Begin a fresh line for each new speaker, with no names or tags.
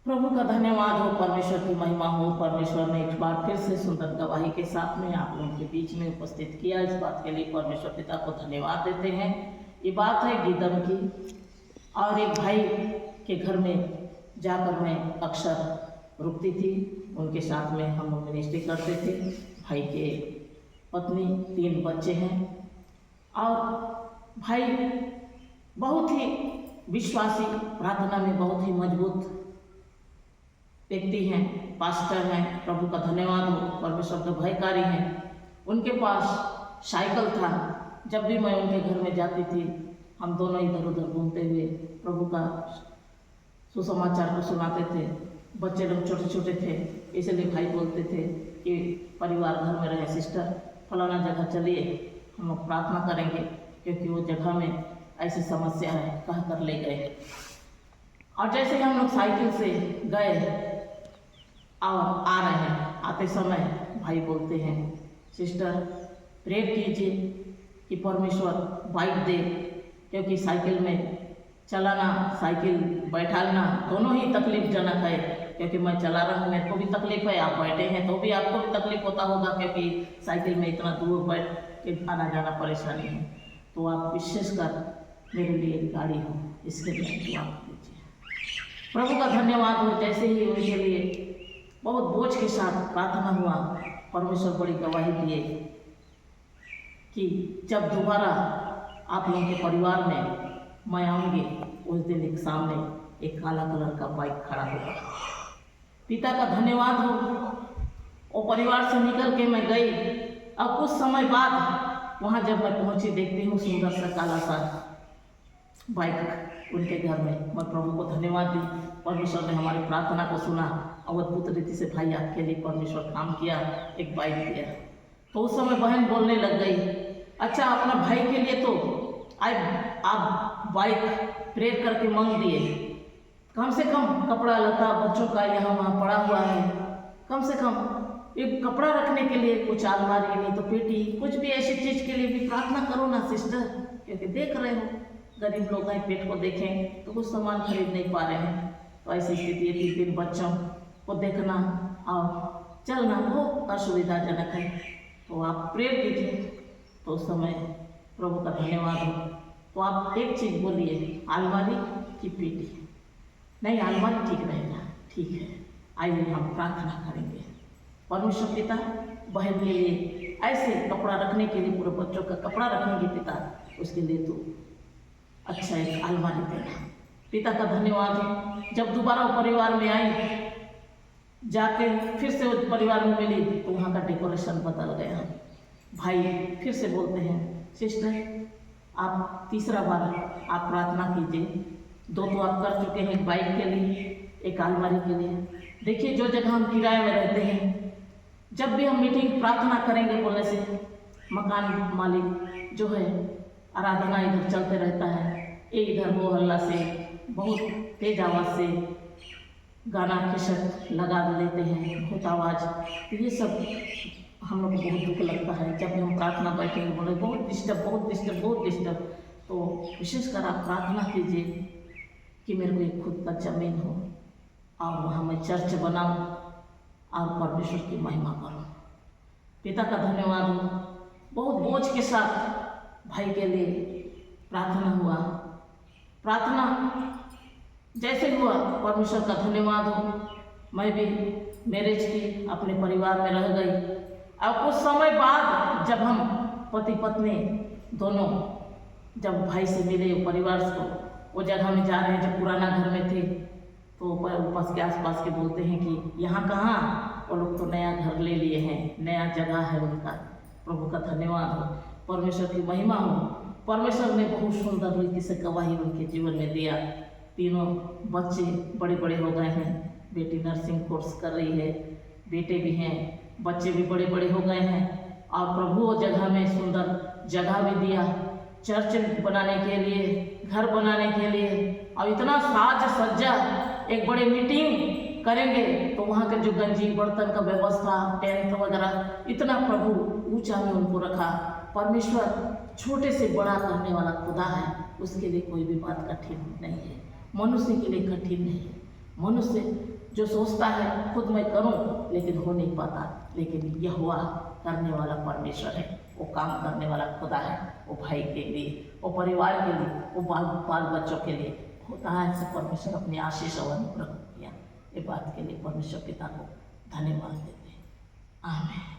प्रभु का धन्यवाद हो, परमेश्वर की महिमा हो। परमेश्वर ने एक बार फिर से सुंदर गवाही के साथ में आप लोगों के बीच में उपस्थित किया। इस बात के लिए परमेश्वर पिता को धन्यवाद देते हैं। ये बात है गीदम की, और एक भाई के घर में जाकर मैं अक्सर रुकती थी। उनके साथ में हम लोग मिनिस्ट्री करते थे। भाई के पत्नी, 3 बच्चे हैं, और भाई बहुत ही विश्वासी, प्रार्थना में बहुत ही मजबूत व्यक्ति हैं, पास्टर हैं। प्रभु का धन्यवाद हो, परमेश्वर के भयकारी हैं। उनके पास साइकिल था। जब भी मैं उनके घर में जाती थी, हम दोनों इधर उधर घूमते हुए प्रभु का सुसमाचार को सुनाते थे। बच्चे लोग छोटे छोटे थे, इसलिए भाई बोलते थे कि परिवार घर में रहे, सिस्टर फलाना जगह चलिए, हम लोग प्रार्थना करेंगे, क्योंकि वो जगह में ऐसी समस्या है, कह कर ले गए। और जैसे ही हम लोग साइकिल से गए और आ रहे हैं, आते समय भाई बोलते हैं, सिस्टर प्रेयर कीजिए कि परमेश्वर बाइक दे, क्योंकि साइकिल में चलाना, साइकिल बैठाना दोनों ही तकलीफजनक है। क्योंकि मैं चला रहा हूँ, मेरे को भी तकलीफ है, आप बैठे हैं तो भी आपको भी तकलीफ होता होगा, क्योंकि साइकिल में इतना दूर बैठ के आना जाना परेशानी है। तो आप विशेषकर मेरे लिए गाड़ी हो, इसके लिए दुआ कीजिए। प्रभु का धन्यवाद हो। जैसे ही उनके लिए बहुत बोझ के साथ प्रार्थना हुआ, परमेश्वर बड़ी गवाही दिए कि जब दोबारा आप लोगों के परिवार में मैं आऊँगी, उस दिन एक सामने एक काला कलर का बाइक खड़ा होगा। पिता का धन्यवाद हो। वो परिवार से निकल के मैं गई। अब कुछ समय बाद वहाँ जब मैं पहुँची, देखती हूँ सुंदर सा काला सा बाइक उनके घर में। मैं प्रभु को धन्यवाद दी, परमेश्वर ने हमारी प्रार्थना को सुना। अद्भुत रीति से भाई आपके लिए परमेश्वर काम किया, एक बाइक दिया। तो उस समय बहन बोलने लग गई, अच्छा अपना भाई के लिए तो आप बाइक प्रेयर करके मांग दिए, कम से कम कपड़ा लता बच्चों का यहाँ वहाँ पड़ा हुआ है, कम से कम एक कपड़ा रखने के लिए कुछ अलमारी, नहीं तो पेटी, कुछ भी ऐसी चीज़ के लिए भी प्रार्थना करो ना सिस्टर। क्योंकि देख रहे हो गरीब लोग हैं, पेट को देखें तो कुछ सामान खरीद नहीं पा रहे हैं। तो ऐसी स्थिति है, 3 बच्चों को देखना और चलना बहुत असुविधाजनक है। तो आप प्रेयर कीजिए। तो उस समय प्रभु का धन्यवाद हो। तो आप एक चीज़ बोलिए, अलमारी की पेटी? नहीं, अलमारी ठीक रहेगा। ठीक है, आइए हम प्रार्थना करेंगे। परमेश्वर पिता, बहन के लिए ऐसे कपड़ा रखने के लिए, पूरे बच्चों का कपड़ा रखेंगे पिता, उसके लिए तो अच्छा एक अलमारी देना। पिता का धन्यवाद हो। जब दोबारा वो परिवार में आई, जाके फिर से उस परिवार में मिली, तो वहाँ का डेकोरेशन बदल गया। भाई फिर से बोलते हैं, सिस्टर आप तीसरा बार आप प्रार्थना कीजिए। 2 तो आप कर चुके हैं, एक बाइक के लिए, एक अलमारी के लिए। देखिए जो जगह हम किराए में रहते हैं, जब भी हम मीटिंग प्रार्थना करेंगे बोलने से मकान मालिक जो है, आराधना इधर चलते रहता है, ये इधर वो हल्ला से, बहुत तेज आवाज़ से गाना कैसेट लगा देते हैं, बहुत आवाज़। तो ये सब हम लोग को बहुत दुख लगता है। जब भी हम प्रार्थना बैठेंगे बोले बहुत डिस्टर्ब, बहुत डिस्टर्ब, बहुत डिस्टर्ब। तो विशेषकर आप प्रार्थना कीजिए कि मेरे को एक खुद का ज़मीन हो और वहाँ मैं चर्च बनाऊँ और परमेश्वर की महिमा करूँ। पिता का धन्यवाद हो। बहुत बोझ के साथ भाई के लिए प्रार्थना हुआ। प्रार्थना जैसे हुआ, परमेश्वर का धन्यवाद हो। मैं भी मैरिज की, अपने परिवार में रह गई। और कुछ समय बाद जब हम पति पत्नी दोनों जब भाई से मिले, परिवार को वो जगह में जा रहे हैं जब पुराना घर में थे, तो पास के आसपास के बोलते हैं कि यहाँ कहाँ, वो लोग तो नया घर ले लिए हैं, नया जगह है उनका। प्रभु का धन्यवाद हो, परमेश्वर की महिमा हो। परमेश्वर ने बहुत सुंदर रीति से गवाही उनके जीवन में दिया। 3 बच्चे बड़े बड़े हो गए हैं। बेटी नर्सिंग कोर्स कर रही है, बेटे भी हैं, बच्चे भी बड़े बड़े हो गए हैं। और प्रभु वो जगह में सुंदर जगह भी दिया, चर्च बनाने के लिए, घर बनाने के लिए। और इतना साज सज्जा, एक बड़े मीटिंग करेंगे तो वहाँ के जो गंजी बर्तन का व्यवस्था, टेंट वगैरह, इतना प्रभु ऊंचा में उनको रखा। परमेश्वर छोटे से बड़ा करने वाला खुदा है, उसके लिए कोई भी बात कठिन नहीं है, मनुष्य के लिए कठिन नहीं है। मनुष्य जो सोचता है खुद मैं करूं लेकिन हो नहीं पाता, लेकिन यहोवा करने वाला परमेश्वर है, वो काम करने वाला खुदा है। वो भाई के लिए, वो परिवार के लिए, वो बाल बच्चों के लिए होता है। ऐसे परमेश्वर अपनी आशीष और अनुग्रह किया। ये बात के लिए परमेश्वर पिता को धन्यवाद देते हैं। आमीन।